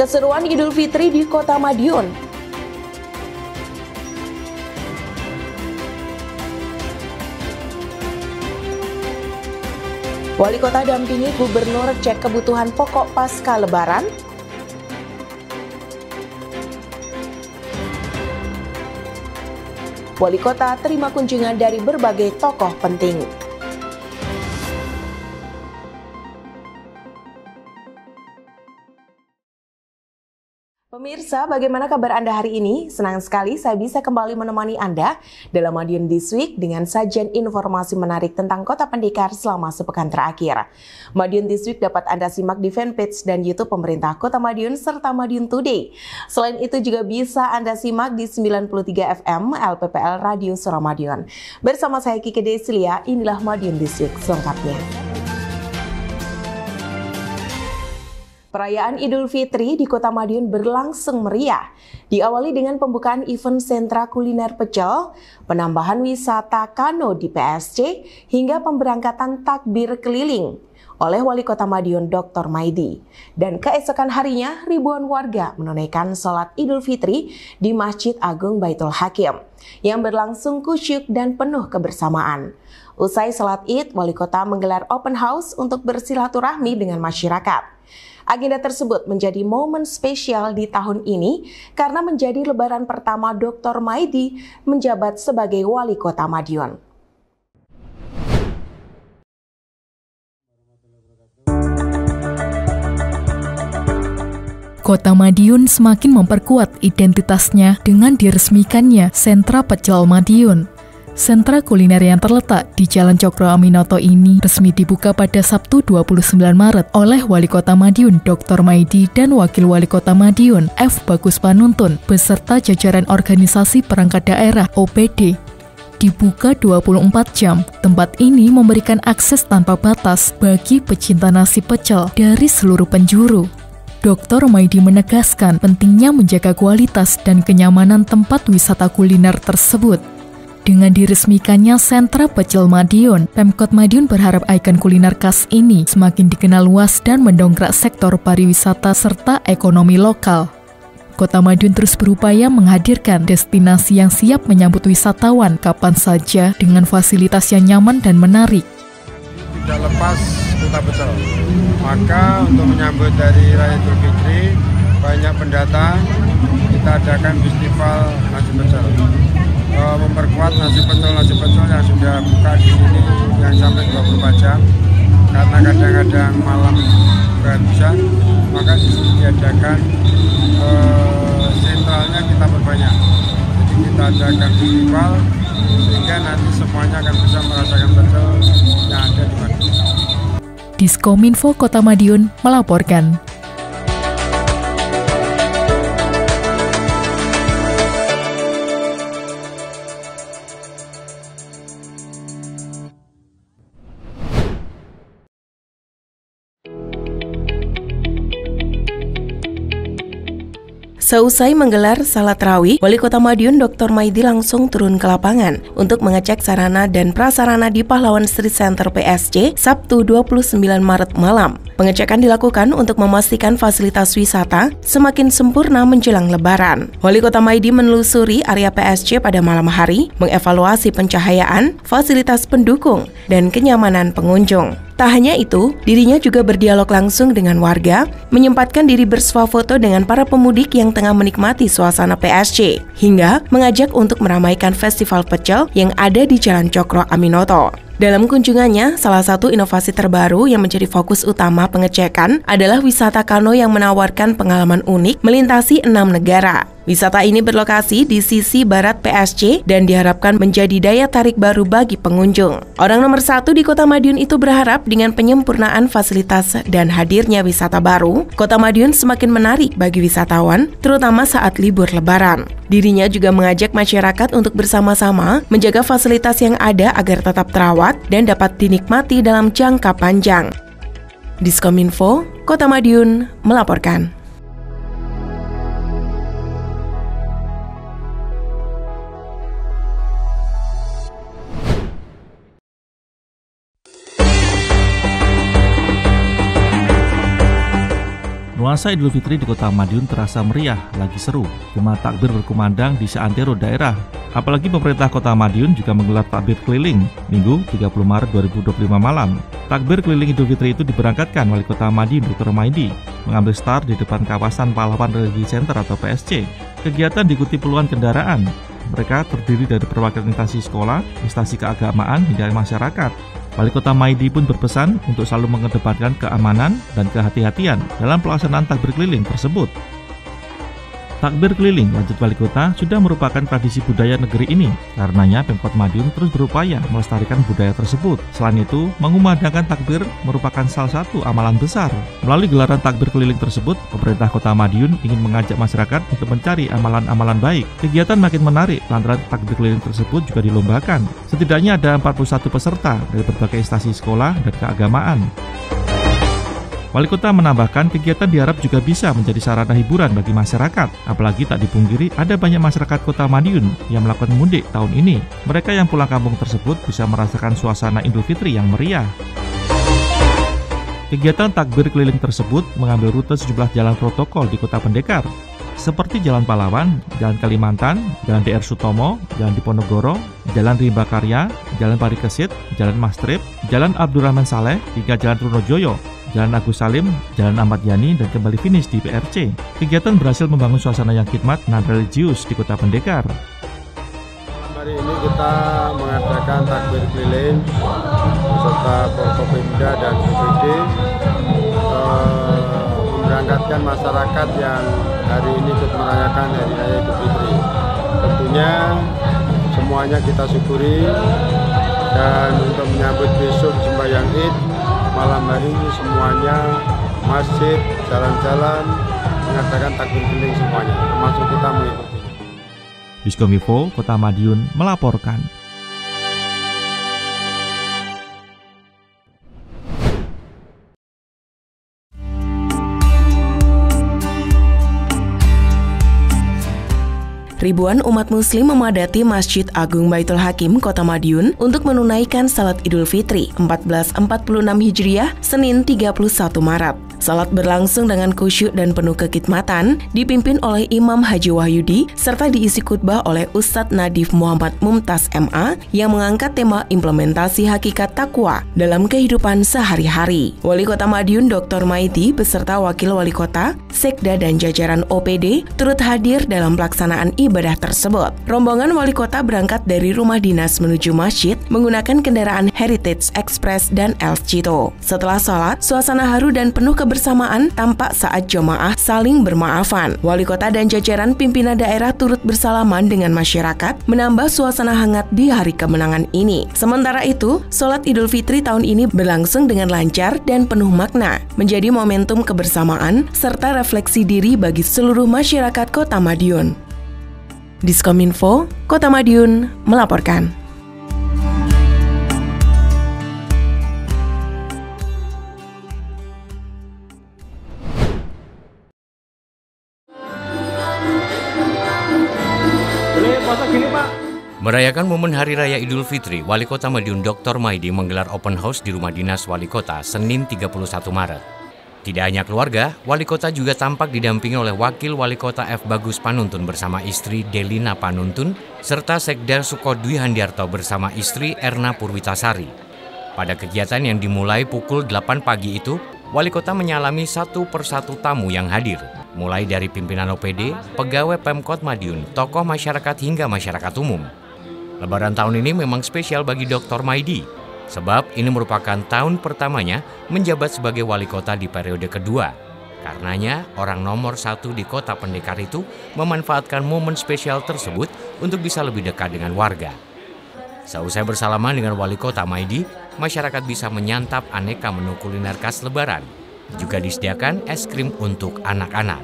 Keseruan Idul Fitri di Kota Madiun. Wali Kota dampingi Gubernur cek kebutuhan pokok pasca Lebaran. Wali Kota terima kunjungan dari berbagai tokoh penting. Pemirsa, bagaimana kabar Anda hari ini? Senang sekali saya bisa kembali menemani Anda dalam Madiun This Week dengan sajian informasi menarik tentang Kota Pendekar selama sepekan terakhir. Madiun This Week dapat Anda simak di fanpage dan YouTube pemerintah Kota Madiun serta Madiun Today. Selain itu juga bisa Anda simak di 93 FM LPPL Radio Suramadiun. Bersama saya Kike Desilia, inilah Madiun This Week selengkapnya. Perayaan Idul Fitri di Kota Madiun berlangsung meriah. Diawali dengan pembukaan event sentra kuliner pecel, penambahan wisata kano di PSC, hingga pemberangkatan takbir keliling oleh Wali Kota Madiun Dr. Maidi. Dan keesokan harinya, ribuan warga menunaikan sholat Idul Fitri di Masjid Agung Baitul Hakim yang berlangsung kusyuk dan penuh kebersamaan. Usai sholat Id, Wali Kota menggelar open house untuk bersilaturahmi dengan masyarakat. Agenda tersebut menjadi momen spesial di tahun ini karena menjadi lebaran pertama Dr. Maidi menjabat sebagai Wali Kota Madiun. Kota Madiun semakin memperkuat identitasnya dengan diresmikannya Sentra Pecel Madiun. Sentra kuliner yang terletak di Jalan Cokro Aminoto ini resmi dibuka pada Sabtu 29 Maret oleh Wali Kota Madiun Dr. Maidi dan Wakil Wali Kota Madiun F. Bagus Panuntun beserta jajaran organisasi perangkat daerah OPD. Dibuka 24 jam, tempat ini memberikan akses tanpa batas bagi pecinta nasi pecel dari seluruh penjuru. Dr. Maidi menegaskan pentingnya menjaga kualitas dan kenyamanan tempat wisata kuliner tersebut. Dengan diresmikannya Sentra Pecel Madiun, Pemkot Madiun berharap ikon kuliner khas ini semakin dikenal luas dan mendongkrak sektor pariwisata serta ekonomi lokal. Kota Madiun terus berupaya menghadirkan destinasi yang siap menyambut wisatawan kapan saja dengan fasilitas yang nyaman dan menarik. Tidak lepas Kota Pecel, maka untuk menyambut dari Raya Idul Fitri, banyak pendatang, kita adakan festival nasi pecel. Memperkuat nasi pecel yang sudah buka di sini yang sampai 24 jam karena kadang-kadang malam kehabisan, maka di sini diadakan sentralnya kita perbanyak. Jadi kita adakan festival sehingga nanti semuanya akan bisa merasakan pecel yang ada di Madiun. Diskominfo Kota Madiun melaporkan. Seusai menggelar salat tarawih, Wali Kota Madiun Dr. Maidi langsung turun ke lapangan untuk mengecek sarana dan prasarana di Pahlawan Street Center PSC Sabtu 29 Maret malam. Pengecekan dilakukan untuk memastikan fasilitas wisata semakin sempurna menjelang Lebaran. Wali Kota Maidi menelusuri area PSC pada malam hari, mengevaluasi pencahayaan, fasilitas pendukung, dan kenyamanan pengunjung. Tak hanya itu, dirinya juga berdialog langsung dengan warga, menyempatkan diri bersuah foto dengan para pemudik yang tengah menikmati suasana PSC, hingga mengajak untuk meramaikan festival pecel yang ada di Jalan Cokro Aminoto. Dalam kunjungannya, salah satu inovasi terbaru yang menjadi fokus utama pengecekan adalah wisata kano yang menawarkan pengalaman unik melintasi 6 negara. Wisata ini berlokasi di sisi barat PSC dan diharapkan menjadi daya tarik baru bagi pengunjung. Orang nomor 1 di Kota Madiun itu berharap dengan penyempurnaan fasilitas dan hadirnya wisata baru, Kota Madiun semakin menarik bagi wisatawan, terutama saat libur Lebaran. Dirinya juga mengajak masyarakat untuk bersama-sama menjaga fasilitas yang ada agar tetap terawat dan dapat dinikmati dalam jangka panjang. Diskominfo, Kota Madiun melaporkan. Masa Idul Fitri di Kota Madiun terasa meriah, lagi seru. Gema takbir berkumandang di seantero daerah. Apalagi pemerintah Kota Madiun juga menggelar takbir keliling Minggu 30 Maret 2025 malam. Takbir keliling Idul Fitri itu diberangkatkan Wali Kota Madiun Dr. Maidi, mengambil start di depan kawasan Pahlawan Religi Center atau PSC. Kegiatan diikuti puluhan kendaraan. Mereka terdiri dari perwakilan instansi sekolah, instansi keagamaan, hingga masyarakat. Wali Kota Maidi pun berpesan untuk selalu mengedepankan keamanan dan kehati-hatian dalam pelaksanaan takbir keliling tersebut. Takbir keliling, lanjut Wali Kota, sudah merupakan tradisi budaya negeri ini. Karenanya Pemkot Madiun terus berupaya melestarikan budaya tersebut. Selain itu, mengumandangkan takbir merupakan salah satu amalan besar. Melalui gelaran takbir keliling tersebut, pemerintah Kota Madiun ingin mengajak masyarakat untuk mencari amalan-amalan baik. Kegiatan makin menarik lantaran takbir keliling tersebut juga dilombakan. Setidaknya ada 41 peserta dari berbagai instansi sekolah dan keagamaan. Wali Kota menambahkan kegiatan diharap juga bisa menjadi sarana hiburan bagi masyarakat. Apalagi tak dipungkiri ada banyak masyarakat Kota Madiun yang melakukan mudik tahun ini. Mereka yang pulang kampung tersebut bisa merasakan suasana Idul Fitri yang meriah. Kegiatan takbir keliling tersebut mengambil rute sejumlah jalan protokol di Kota Pendekar, seperti Jalan Pahlawan, Jalan Kalimantan, Jalan DR Sutomo, Jalan Diponegoro, Jalan Rimba Karya, Jalan Parikesit, Jalan Mastrip, Jalan Abdurrahman Saleh, hingga Jalan Trunojoyo, Jalan Agus Salim, Jalan Ahmad Yani, dan kembali finish di PRC. Kegiatan berhasil membangun suasana yang khidmat dan religius di Kota Pendekar. Hari ini kita mengadakan takbir keliling beserta Forkopimda dan BPD memberangkatkan masyarakat yang hari ini ikut merayakan Hari Raya Idul Fitri. Tentunya semuanya kita syukuri, dan untuk menyambut besok sembahyang Id malam hari ini semuanya masjid, jalan-jalan mengadakan takbir keliling semuanya, termasuk kita mengikuti. Diskominfo Kota Madiun melaporkan. Ribuan umat muslim memadati Masjid Agung Baitul Hakim Kota Madiun untuk menunaikan salat Idul Fitri 1446 Hijriah Senin 31 Maret. Salat berlangsung dengan khusyuk dan penuh kekhidmatan, dipimpin oleh Imam Haji Wahyudi serta diisi khutbah oleh Ustadz Nadif Muhammad Mumtaz MA yang mengangkat tema implementasi hakikat takwa dalam kehidupan sehari-hari. Wali Kota Madiun Dr. Maidi beserta Wakil Wali Kota, Sekda dan jajaran OPD turut hadir dalam pelaksanaan ibadah tersebut. Rombongan Wali Kota berangkat dari rumah dinas menuju masjid menggunakan kendaraan Heritage Express dan Elf Cito. Setelah sholat, suasana haru dan penuh kebersamaan tampak saat jemaah saling bermaafan. Wali Kota dan jajaran pimpinan daerah turut bersalaman dengan masyarakat, menambah suasana hangat di hari kemenangan ini. Sementara itu, sholat Idul Fitri tahun ini berlangsung dengan lancar dan penuh makna, menjadi momentum kebersamaan serta refleksi diri bagi seluruh masyarakat Kota Madiun. Diskominfo Kota Madiun melaporkan. Merayakan momen Hari Raya Idul Fitri, Wali Kota Madiun Dr. Maidi menggelar open house di Rumah Dinas Wali Kota Senin 31 Maret. Tidak hanya keluarga, Wali Kota juga tampak didampingi oleh Wakil Wali Kota F. Bagus Panuntun bersama istri Delina Panuntun, serta Sekda Sukodwi Handiarto bersama istri Erna Purwitasari. Pada kegiatan yang dimulai pukul 8 pagi itu, Wali Kota menyalami satu persatu tamu yang hadir, mulai dari pimpinan OPD, pegawai Pemkot Madiun, tokoh masyarakat hingga masyarakat umum. Lebaran tahun ini memang spesial bagi Dr. Maidi, sebab ini merupakan tahun pertamanya menjabat sebagai wali kota di periode kedua. Karenanya, orang nomor 1 di Kota Pendekar itu memanfaatkan momen spesial tersebut untuk bisa lebih dekat dengan warga. Seusai bersalaman dengan Wali Kota Maidi, masyarakat bisa menyantap aneka menu kuliner khas Lebaran. Juga disediakan es krim untuk anak-anak.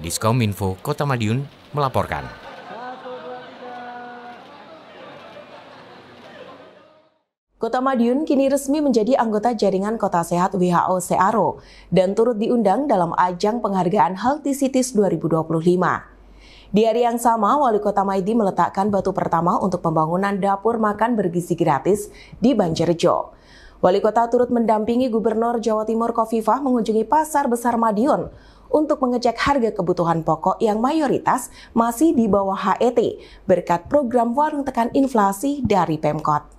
Diskominfo Kota Madiun melaporkan. Kota Madiun kini resmi menjadi anggota jaringan Kota Sehat WHO Searo dan turut diundang dalam ajang penghargaan Healthy Cities 2025. Di hari yang sama, Wali Kota Maidi meletakkan batu pertama untuk pembangunan dapur makan bergizi gratis di Banjarjo. Wali Kota turut mendampingi Gubernur Jawa Timur Khofifah mengunjungi Pasar Besar Madiun untuk mengecek harga kebutuhan pokok yang mayoritas masih di bawah HET berkat program Warung Tekan Inflasi dari Pemkot.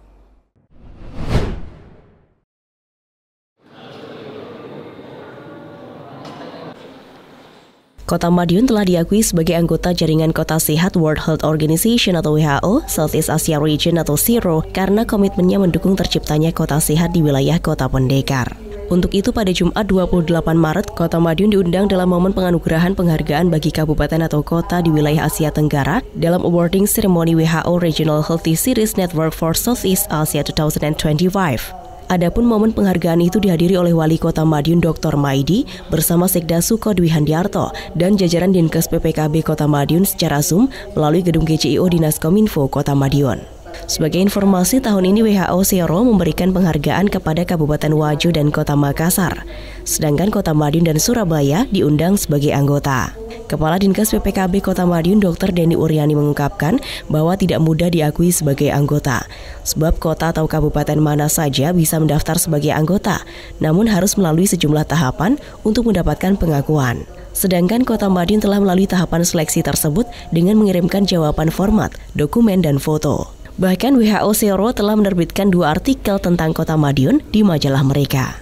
Kota Madiun telah diakui sebagai anggota Jaringan Kota Sehat World Health Organization atau WHO, Southeast Asia Region atau SEARO, karena komitmennya mendukung terciptanya kota sehat di wilayah Kota Pendekar. Untuk itu pada Jumat 28 Maret, Kota Madiun diundang dalam momen penganugerahan penghargaan bagi kabupaten atau kota di wilayah Asia Tenggara dalam awarding ceremony WHO Regional Healthy Series Network for Southeast Asia 2025. Adapun momen penghargaan itu dihadiri oleh Wali Kota Madiun Dr. Maidi bersama Sekda Suko Dwi Handiarto dan jajaran Dinkes PPKB Kota Madiun secara Zoom melalui Gedung GCIO Dinas Kominfo Kota Madiun. Sebagai informasi, tahun ini WHO SEARO memberikan penghargaan kepada Kabupaten Wajo dan Kota Makassar, sedangkan Kota Madiun dan Surabaya diundang sebagai anggota. Kepala Dinkes PPKB Kota Madiun Dr. Denny Uryani mengungkapkan bahwa tidak mudah diakui sebagai anggota, sebab kota atau kabupaten mana saja bisa mendaftar sebagai anggota, namun harus melalui sejumlah tahapan untuk mendapatkan pengakuan. Sedangkan Kota Madiun telah melalui tahapan seleksi tersebut dengan mengirimkan jawaban format, dokumen, dan foto. Bahkan WHO SEARO telah menerbitkan 2 artikel tentang Kota Madiun di majalah mereka.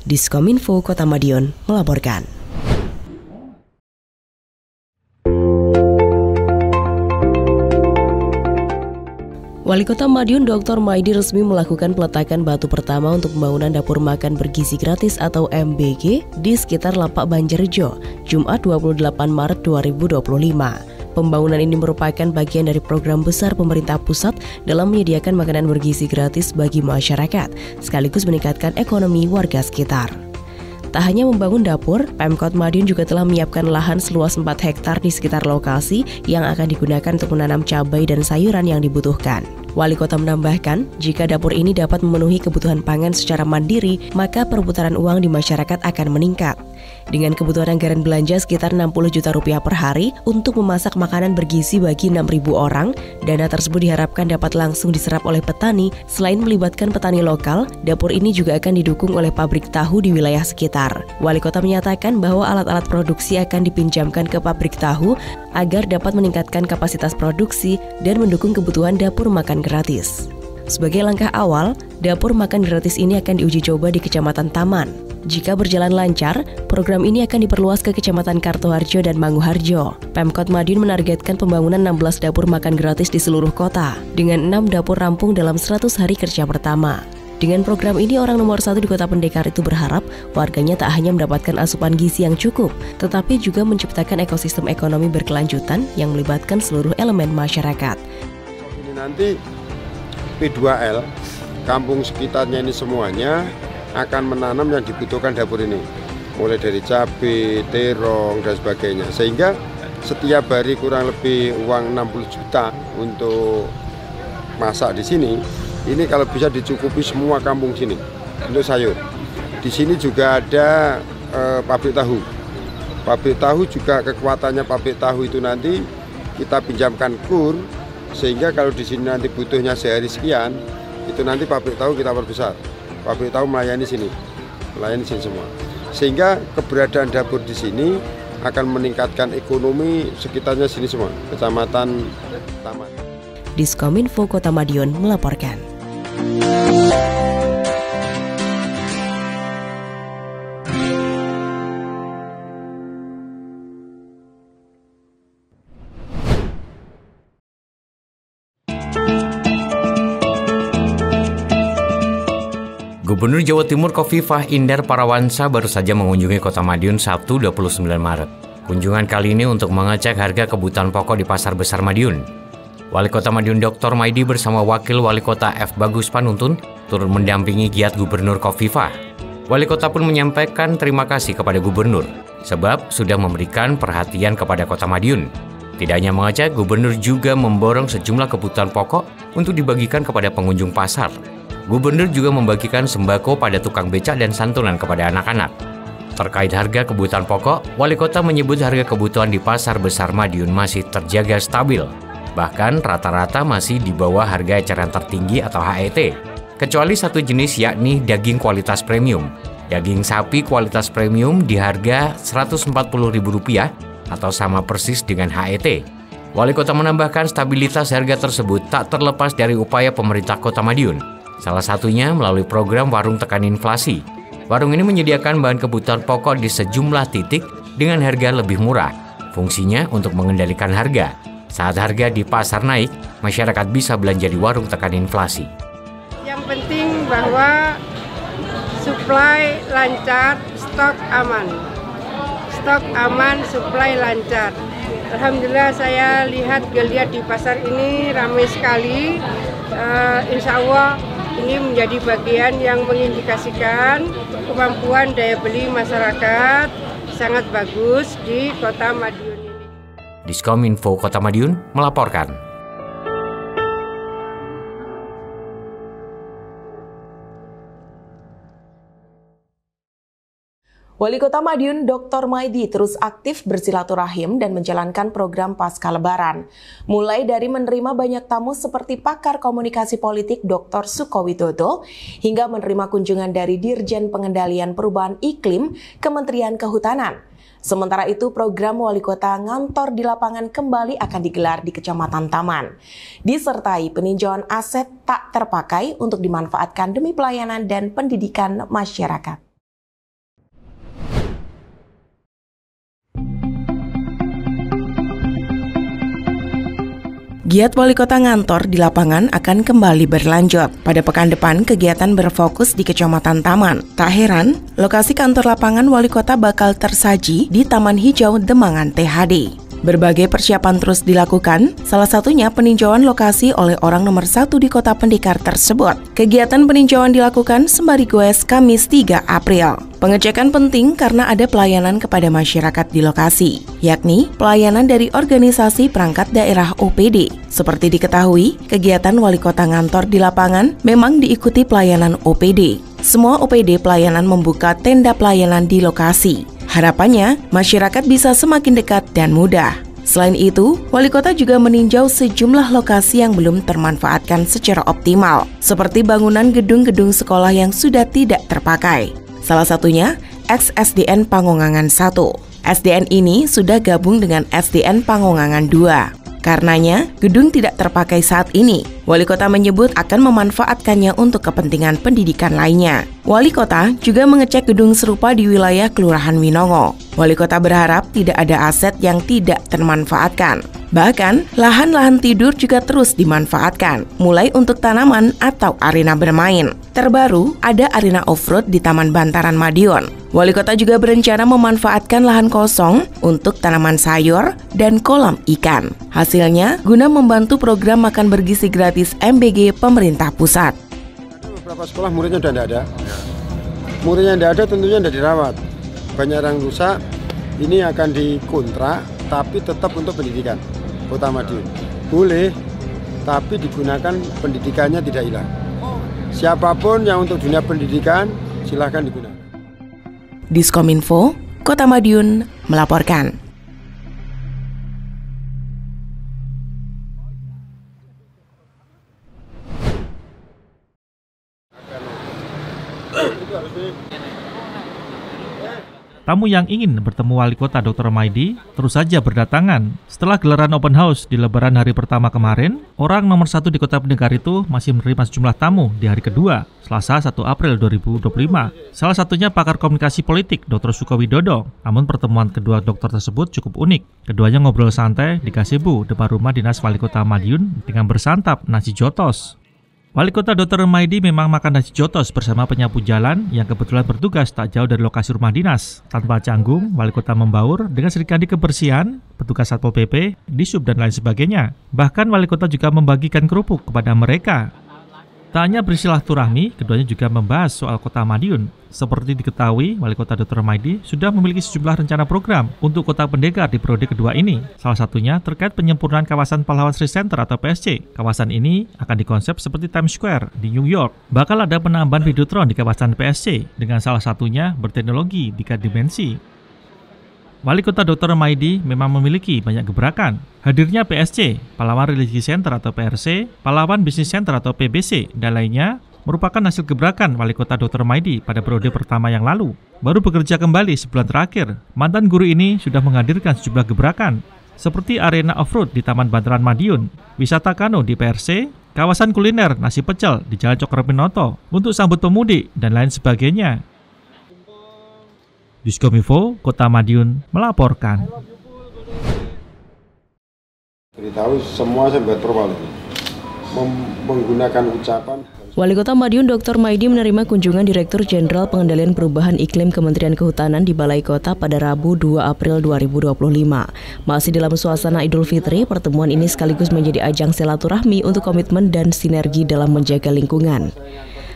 Diskominfo Kota Madiun melaporkan. Wali Kota Madiun Dr. Maidi resmi melakukan peletakan batu pertama untuk pembangunan dapur makan bergizi gratis atau MBG di sekitar Lapak Banjarjo, Jumat 28 Maret 2025. Pembangunan ini merupakan bagian dari program besar pemerintah pusat dalam menyediakan makanan bergizi gratis bagi masyarakat, sekaligus meningkatkan ekonomi warga sekitar. Tak hanya membangun dapur, Pemkot Madiun juga telah menyiapkan lahan seluas 4 hektar di sekitar lokasi yang akan digunakan untuk menanam cabai dan sayuran yang dibutuhkan. Wali Kota menambahkan, jika dapur ini dapat memenuhi kebutuhan pangan secara mandiri, maka perputaran uang di masyarakat akan meningkat. Dengan kebutuhan anggaran belanja sekitar 60 juta rupiah per hari untuk memasak makanan bergizi bagi 6.000 orang, dana tersebut diharapkan dapat langsung diserap oleh petani. Selain melibatkan petani lokal, dapur ini juga akan didukung oleh pabrik tahu di wilayah sekitar. Wali Kota menyatakan bahwa alat-alat produksi akan dipinjamkan ke pabrik tahu agar dapat meningkatkan kapasitas produksi dan mendukung kebutuhan dapur makan gratis. Sebagai langkah awal, dapur makan gratis ini akan diuji coba di Kecamatan Taman. Jika berjalan lancar, program ini akan diperluas ke Kecamatan Kartoharjo dan Manguharjo. Pemkot Madiun menargetkan pembangunan 16 dapur makan gratis di seluruh kota, dengan 6 dapur rampung dalam 100 hari kerja pertama. Dengan program ini, orang nomor 1 di Kota Pendekar itu berharap warganya tak hanya mendapatkan asupan gizi yang cukup, tetapi juga menciptakan ekosistem ekonomi berkelanjutan yang melibatkan seluruh elemen masyarakat. Ini nanti P2L, kampung sekitarnya ini semuanya akan menanam yang dibutuhkan dapur ini, mulai dari cabai, terong, dan sebagainya. Sehingga setiap hari kurang lebih uang 60 juta untuk masak di sini. Ini kalau bisa dicukupi semua kampung sini untuk sayur. Di sini juga ada pabrik tahu. Pabrik tahu juga kekuatannya pabrik tahu itu nanti kita pinjamkan kur, sehingga kalau di sini nanti butuhnya sehari sekian, itu nanti pabrik tahu kita perbesar. Pabrik tahu melayani sini semua. Sehingga keberadaan dapur di sini akan meningkatkan ekonomi sekitarnya sini semua, Kecamatan Taman. Diskominfo Kota Madiun melaporkan. Gubernur Jawa Timur Khofifah Indar Parawansa baru saja mengunjungi Kota Madiun Sabtu 29 Maret. Kunjungan kali ini untuk mengecek harga kebutuhan pokok di Pasar Besar Madiun. Wali Kota Madiun Dr. Maidi bersama Wakil Wali Kota F. Bagus Panuntun turut mendampingi giat Gubernur Khofifah. Wali Kota pun menyampaikan terima kasih kepada Gubernur, sebab sudah memberikan perhatian kepada Kota Madiun. Tidak hanya mengecek, Gubernur juga memborong sejumlah kebutuhan pokok untuk dibagikan kepada pengunjung pasar. Gubernur juga membagikan sembako pada tukang becak dan santunan kepada anak-anak. Terkait harga kebutuhan pokok, Wali Kota menyebut harga kebutuhan di Pasar Besar Madiun masih terjaga stabil. Bahkan rata-rata masih di bawah harga eceran tertinggi atau HET. kecuali satu jenis yakni daging kualitas premium. Daging sapi kualitas premium di harga Rp140.000 atau sama persis dengan HET. Wali Kota menambahkan stabilitas harga tersebut tak terlepas dari upaya pemerintah Kota Madiun. Salah satunya melalui program Warung Tekan Inflasi. Warung ini menyediakan bahan kebutuhan pokok di sejumlah titik dengan harga lebih murah. Fungsinya untuk mengendalikan harga. Saat harga di pasar naik, masyarakat bisa belanja di warung tekan inflasi. Yang penting bahwa supply lancar, stok aman. Stok aman, supply lancar. Alhamdulillah saya lihat di pasar ini ramai sekali. Insya Allah ini menjadi bagian yang mengindikasikan kemampuan daya beli masyarakat sangat bagus di Kota Madiun ini. Diskominfo Kota Madiun melaporkan. Wali Kota Madiun Dr. Maidi terus aktif bersilaturahim dan menjalankan program Pasca Lebaran. Mulai dari menerima banyak tamu seperti pakar komunikasi politik Dr. Suko Widodo, hingga menerima kunjungan dari Dirjen Pengendalian Perubahan Iklim Kementerian Kehutanan. Sementara itu, program Wali Kota Ngantor di Lapangan kembali akan digelar di Kecamatan Taman. Disertai peninjauan aset tak terpakai untuk dimanfaatkan demi pelayanan dan pendidikan masyarakat. Giat Wali Kota Ngantor di Lapangan akan kembali berlanjut. Pada pekan depan, kegiatan berfokus di Kecamatan Taman. Tak heran, lokasi kantor lapangan Wali Kota bakal tersaji di Taman Hijau Demangan THD. Berbagai persiapan terus dilakukan, salah satunya peninjauan lokasi oleh orang nomor 1 di Kota Pendekar tersebut. Kegiatan peninjauan dilakukan sembari goes Kamis 3 April. Pengecekan penting karena ada pelayanan kepada masyarakat di lokasi, yakni pelayanan dari organisasi perangkat daerah OPD. Seperti diketahui, kegiatan Wali Kota Ngantor di Lapangan memang diikuti pelayanan OPD. Semua OPD pelayanan membuka tenda pelayanan di lokasi. Harapannya, masyarakat bisa semakin dekat dan mudah. Selain itu, Wali Kota juga meninjau sejumlah lokasi yang belum termanfaatkan secara optimal, seperti bangunan gedung-gedung sekolah yang sudah tidak terpakai. Salah satunya, ex-SDN Pangongangan 1. SDN ini sudah gabung dengan SDN Pangongangan 2. Karenanya, gedung tidak terpakai saat ini. Wali Kota menyebut akan memanfaatkannya untuk kepentingan pendidikan lainnya. Wali Kota juga mengecek gedung serupa di wilayah Kelurahan Winongo. Wali Kota berharap tidak ada aset yang tidak termanfaatkan. Bahkan, lahan-lahan tidur juga terus dimanfaatkan, mulai untuk tanaman atau arena bermain. Terbaru, ada arena off-road di Taman Bantaran Madiun. Wali Kota juga berencana memanfaatkan lahan kosong untuk tanaman sayur dan kolam ikan. Hasilnya, guna membantu program makan bergizi gratis MBG pemerintah pusat. Beberapa sekolah muridnya sudah tidak ada. Muridnya tidak ada, tentunya tidak dirawat. Banyak yang rusak, ini akan dikontrak, tapi tetap untuk pendidikan Kota Madiun. Boleh, tapi digunakan pendidikannya tidak hilang. Siapapun yang untuk dunia pendidikan, silahkan digunakan. Diskominfo, Kota Madiun melaporkan. Tamu yang ingin bertemu Wali Kota Dr. Maidi terus saja berdatangan. Setelah gelaran open house di Lebaran hari pertama kemarin, orang nomor 1 di Kota Pendekar itu masih menerima sejumlah tamu di hari kedua, Selasa 1 April 2025. Salah satunya pakar komunikasi politik Dr. Suko Widodo. Namun pertemuan kedua dokter tersebut cukup unik. Keduanya ngobrol santai di gazebo depan rumah dinas Wali Kota Madiun dengan bersantap nasi jotos. Wali Kota Dr. Maidi memang makan nasi jotos bersama penyapu jalan yang kebetulan bertugas tak jauh dari lokasi rumah dinas. Tanpa canggung, Wali Kota membaur dengan Serikandi Kebersihan, petugas Satpol PP, Disub, dan lain sebagainya. Bahkan Wali Kota juga membagikan kerupuk kepada mereka. Tak hanya bersilaturahmi, keduanya juga membahas soal Kota Madiun. Seperti diketahui, Wali Kota Dr. Maidi sudah memiliki sejumlah rencana program untuk Kota Pendekar di periode kedua ini. Salah satunya terkait penyempurnaan kawasan Pahlawan Street Center atau PSC. Kawasan ini akan dikonsep seperti Times Square di New York. Bakal ada penambahan Videotron di kawasan PSC dengan salah satunya berteknologi 3 dimensi. Wali Kota Dr. Maidi memang memiliki banyak gebrakan. Hadirnya PSC, Pahlawan Religious Center atau PRC, Pahlawan Business Center atau PBC, dan lainnya merupakan hasil gebrakan Wali Kota Dr. Maidi pada periode pertama yang lalu. Baru bekerja kembali sebulan terakhir, mantan guru ini sudah menghadirkan sejumlah gebrakan, seperti arena off-road di Taman Bantaran Madiun, wisata kano di PRC, kawasan kuliner nasi pecel di Jalan Cokroaminoto untuk sambut pemudik, dan lain sebagainya. Diskominfo Kota Madiun melaporkan. Beritahu semua sampai terwal menggunakan ucapan. Wali Kota Madiun Dr. Maidi menerima kunjungan Direktur Jenderal Pengendalian Perubahan Iklim Kementerian Kehutanan di Balai Kota pada Rabu 2 April 2025. Masih dalam suasana Idul Fitri, pertemuan ini sekaligus menjadi ajang silaturahmi untuk komitmen dan sinergi dalam menjaga lingkungan.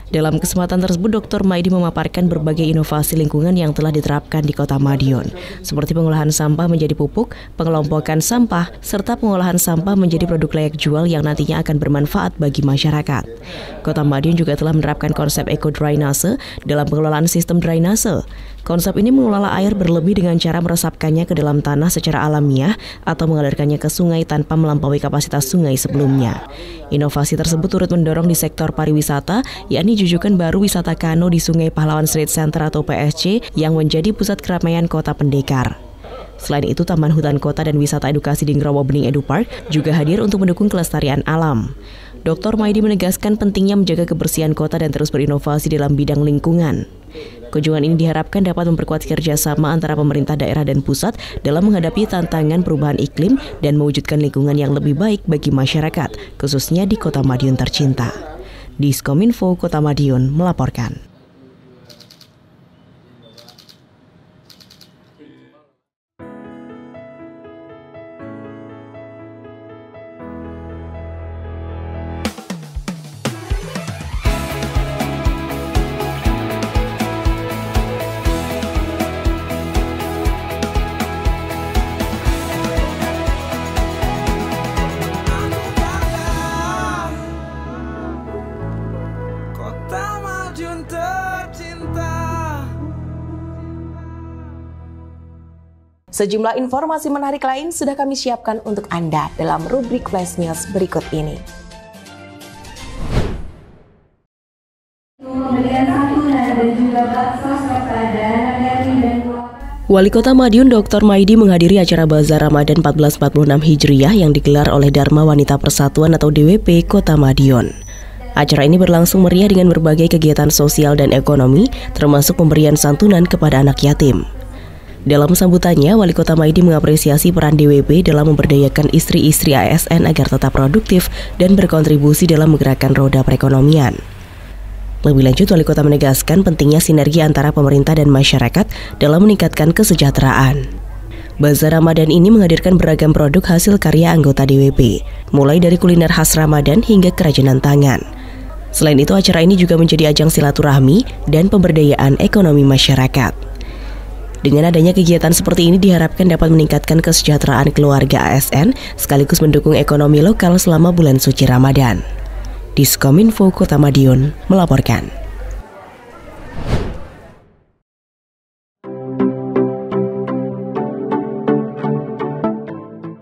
Dalam kesempatan tersebut, Dr. Maidi memaparkan berbagai inovasi lingkungan yang telah diterapkan di Kota Madiun, seperti pengolahan sampah menjadi pupuk, pengelompokan sampah, serta pengolahan sampah menjadi produk layak jual yang nantinya akan bermanfaat bagi masyarakat. Kota Madiun juga telah menerapkan konsep eco-drainase dalam pengelolaan sistem drainase. Konsep ini mengelola air berlebih dengan cara meresapkannya ke dalam tanah secara alamiah atau mengalirkannya ke sungai tanpa melampaui kapasitas sungai sebelumnya. Inovasi tersebut turut mendorong di sektor pariwisata, yakni jujukan baru wisata kano di Sungai Pahlawan Street Center atau PSC yang menjadi pusat keramaian Kota Pendekar. Selain itu, Taman Hutan Kota dan Wisata Edukasi di Ngrowo Bening Edu Park juga hadir untuk mendukung kelestarian alam. Dr. Maidi menegaskan pentingnya menjaga kebersihan kota dan terus berinovasi dalam bidang lingkungan. Kunjungan ini diharapkan dapat memperkuat kerjasama antara pemerintah daerah dan pusat dalam menghadapi tantangan perubahan iklim dan mewujudkan lingkungan yang lebih baik bagi masyarakat, khususnya di Kota Madiun tercinta. Diskominfo Kota Madiun melaporkan. Sejumlah informasi menarik lain sudah kami siapkan untuk Anda dalam rubrik Flash News berikut ini. Wali Kota Madiun Dr. Maidi menghadiri acara Bazar Ramadan 1446 Hijriah yang digelar oleh Dharma Wanita Persatuan atau DWP Kota Madiun. Acara ini berlangsung meriah dengan berbagai kegiatan sosial dan ekonomi, termasuk pemberian santunan kepada anak yatim. Dalam sambutannya, Wali Kota Maidi mengapresiasi peran DWP dalam memberdayakan istri-istri ASN agar tetap produktif dan berkontribusi dalam menggerakkan roda perekonomian. Lebih lanjut, Wali Kota menegaskan pentingnya sinergi antara pemerintah dan masyarakat dalam meningkatkan kesejahteraan. Bazar Ramadan ini menghadirkan beragam produk hasil karya anggota DWP, mulai dari kuliner khas Ramadan hingga kerajinan tangan. Selain itu, acara ini juga menjadi ajang silaturahmi dan pemberdayaan ekonomi masyarakat. Dengan adanya kegiatan seperti ini diharapkan dapat meningkatkan kesejahteraan keluarga ASN sekaligus mendukung ekonomi lokal selama bulan suci Ramadan. Diskominfo Kota Madiun melaporkan.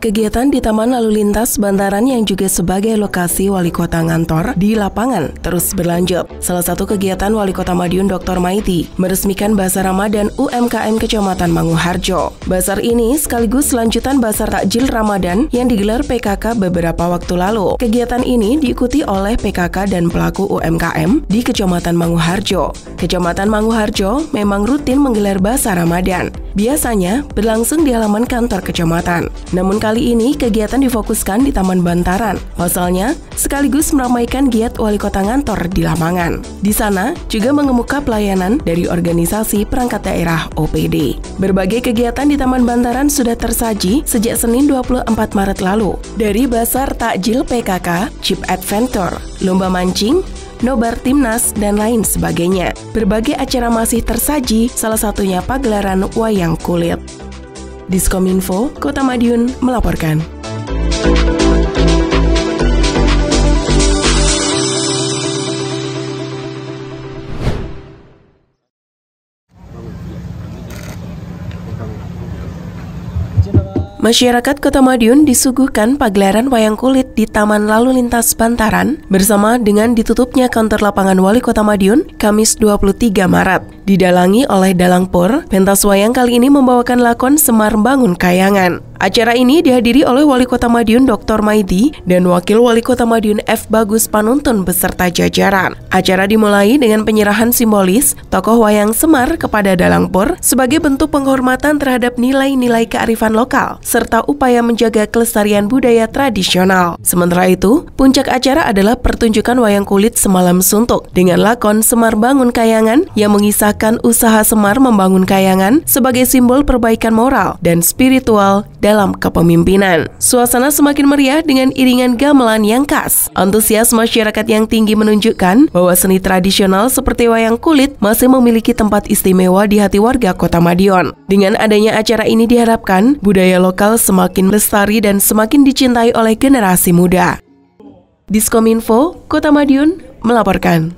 Kegiatan di Taman Lalu Lintas Bantaran yang juga sebagai lokasi Wali Kota ngantor di lapangan terus berlanjut. Salah satu kegiatan Wali Kota Madiun Dr. Maidi meresmikan Bazar Ramadan UMKM Kecamatan Manguharjo. Bazar ini sekaligus lanjutan Bazar Takjil Ramadan yang digelar PKK beberapa waktu lalu. Kegiatan ini diikuti oleh PKK dan pelaku UMKM di Kecamatan Manguharjo. Kecamatan Manguharjo memang rutin menggelar Bazar Ramadan. Biasanya berlangsung di halaman kantor kecamatan. Namun kali ini kegiatan difokuskan di Taman Bantaran. Pasalnya, sekaligus meramaikan giat Wali Kota ngantor di lapangan. Di sana juga mengemuka pelayanan dari organisasi perangkat daerah OPD. Berbagai kegiatan di Taman Bantaran sudah tersaji sejak Senin 24 Maret lalu. Dari Bazar Takjil PKK, Jeep Adventure, lomba mancing, nobar timnas, dan lain sebagainya. Berbagai acara masih tersaji, salah satunya pagelaran wayang kulit. Diskominfo Kota Madiun melaporkan. Masyarakat Kota Madiun disuguhkan pagelaran wayang kulit di Taman Lalu Lintas Bantaran bersama dengan ditutupnya kantor lapangan Wali Kota Madiun Kamis 23 Maret. Didalangi oleh Dalang Pur, pentas wayang kali ini membawakan lakon Semar Bangun Kayangan. Acara ini dihadiri oleh Wali Kota Madiun Dr. Maidi dan Wakil Wali Kota Madiun F. Bagus Panuntun beserta jajaran. Acara dimulai dengan penyerahan simbolis tokoh wayang Semar kepada Dalang Pur sebagai bentuk penghormatan terhadap nilai-nilai kearifan lokal serta upaya menjaga kelestarian budaya tradisional. Sementara itu, puncak acara adalah pertunjukan wayang kulit Semalam Suntuk dengan lakon Semar Bangun Kayangan yang mengisahkan usaha Semar membangun kayangan sebagai simbol perbaikan moral dan spiritual dalam kepemimpinan. Suasana semakin meriah dengan iringan gamelan yang khas. Antusias masyarakat yang tinggi menunjukkan bahwa seni tradisional seperti wayang kulit masih memiliki tempat istimewa di hati warga Kota Madiun. Dengan adanya acara ini diharapkan budaya lokal semakin lestari dan semakin dicintai oleh generasi muda. Diskominfo, Kota Madiun melaporkan.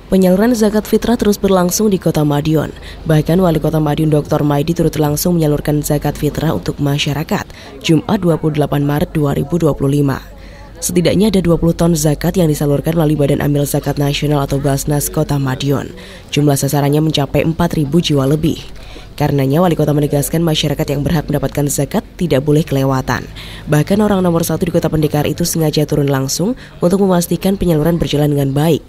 Penyaluran zakat fitrah terus berlangsung di Kota Madiun. Bahkan Wali Kota Madiun Dr. Maidi turut langsung menyalurkan zakat fitrah untuk masyarakat Jumat 28 Maret 2025. Setidaknya ada 20 ton zakat yang disalurkan melalui Badan Amil Zakat Nasional atau Basnas Kota Madiun. Jumlah sasarannya mencapai 4.000 jiwa lebih. Karenanya Wali Kota menegaskan masyarakat yang berhak mendapatkan zakat tidak boleh kelewatan. Bahkan orang nomor 1 di Kota Pendekar itu sengaja turun langsung untuk memastikan penyaluran berjalan dengan baik.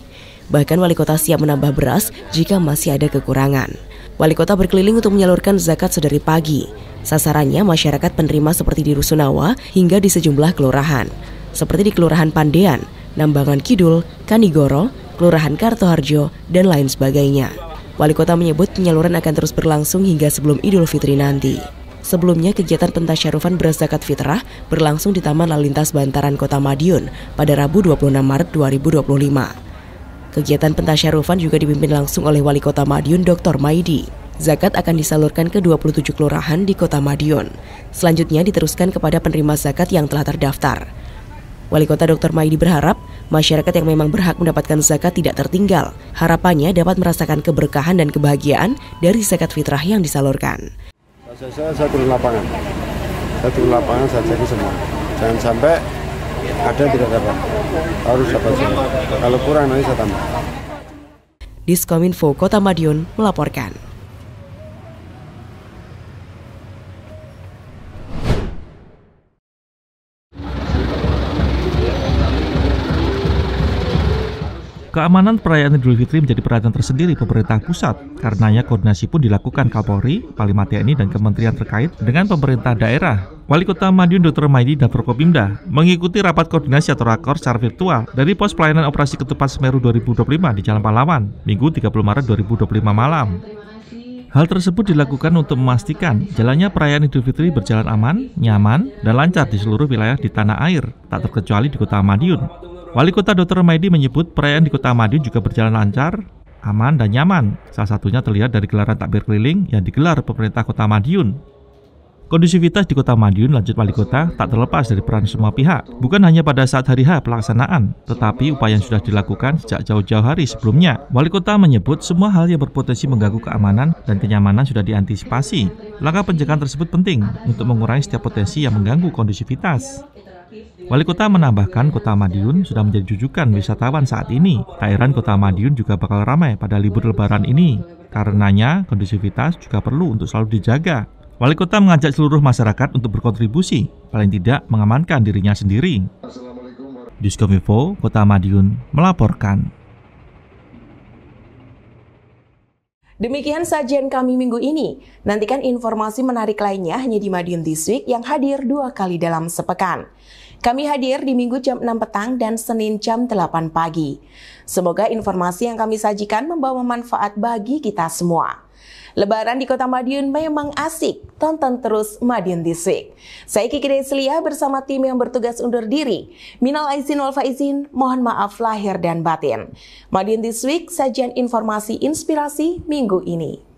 Bahkan Wali Kota siap menambah beras jika masih ada kekurangan. Wali Kota berkeliling untuk menyalurkan zakat sedari pagi. Sasarannya masyarakat penerima seperti di Rusunawa hingga di sejumlah kelurahan. Seperti di Kelurahan Pandean, Nambangan Kidul, Kanigoro, Kelurahan Kartoharjo, dan lain sebagainya. Wali Kota menyebut penyaluran akan terus berlangsung hingga sebelum Idul Fitri nanti. Sebelumnya, kegiatan pentasyarufan beras zakat fitrah berlangsung di Taman Lalu Lintas Bantaran Kota Madiun pada Rabu 26 Maret 2025. Kegiatan pentasyarufan juga dipimpin langsung oleh Wali Kota Madiun Dr. Maidi. Zakat akan disalurkan ke 27 kelurahan di Kota Madiun. Selanjutnya diteruskan kepada penerima zakat yang telah terdaftar. Wali Kota Dr. Maidi berharap masyarakat yang memang berhak mendapatkan zakat tidak tertinggal. Harapannya dapat merasakan keberkahan dan kebahagiaan dari zakat fitrah yang disalurkan. Saya turun lapangan. Saya cek semua. Jangan sampai ada yang tidak dapat, harus dapat semua. Kalau kurang nanti saya tambah. Diskominfo Kota Madiun melaporkan. Keamanan perayaan Idul Fitri menjadi perhatian tersendiri pemerintah pusat. Karenanya koordinasi pun dilakukan Kapolri, Panglima TNI, dan kementerian terkait dengan pemerintah daerah. Wali Kota Madiun Dr. Maidi dan Forkopimda mengikuti rapat koordinasi atau rakor secara virtual dari pos pelayanan operasi Ketupat Semeru 2025 di Jalan Pahlawan, Minggu 30 Maret 2025 malam. Hal tersebut dilakukan untuk memastikan jalannya perayaan Idul Fitri berjalan aman, nyaman, dan lancar di seluruh wilayah di tanah air, tak terkecuali di Kota Madiun. Wali Kota Dr. Maidi menyebut perayaan di Kota Madiun juga berjalan lancar, aman, dan nyaman. Salah satunya terlihat dari gelaran takbir keliling yang digelar pemerintah Kota Madiun. Kondusivitas di Kota Madiun, lanjut Wali Kota, tak terlepas dari peran semua pihak. Bukan hanya pada saat hari H pelaksanaan, tetapi upaya yang sudah dilakukan sejak jauh-jauh hari sebelumnya. Wali Kota menyebut semua hal yang berpotensi mengganggu keamanan dan kenyamanan sudah diantisipasi. Langkah pencegahan tersebut penting untuk mengurangi setiap potensi yang mengganggu kondusivitas. Wali Kota menambahkan Kota Madiun sudah menjadi rujukan wisatawan saat ini. Tak heran Kota Madiun juga bakal ramai pada libur lebaran ini. Karenanya kondusivitas juga perlu untuk selalu dijaga. Wali Kota mengajak seluruh masyarakat untuk berkontribusi, paling tidak mengamankan dirinya sendiri. Diskominfo Kota Madiun melaporkan. Demikian sajian kami minggu ini. Nantikan informasi menarik lainnya hanya di Madiun This Week yang hadir 2 kali dalam sepekan. Kami hadir di Minggu jam 6 petang dan Senin jam 8 pagi. Semoga informasi yang kami sajikan membawa manfaat bagi kita semua. Lebaran di Kota Madiun memang asik. Tonton terus Madiun This Week. Saya Kiki Deslia bersama tim yang bertugas undur diri. Minal aizin wal faizin, mohon maaf lahir dan batin. Madiun This Week, sajian informasi inspirasi minggu ini.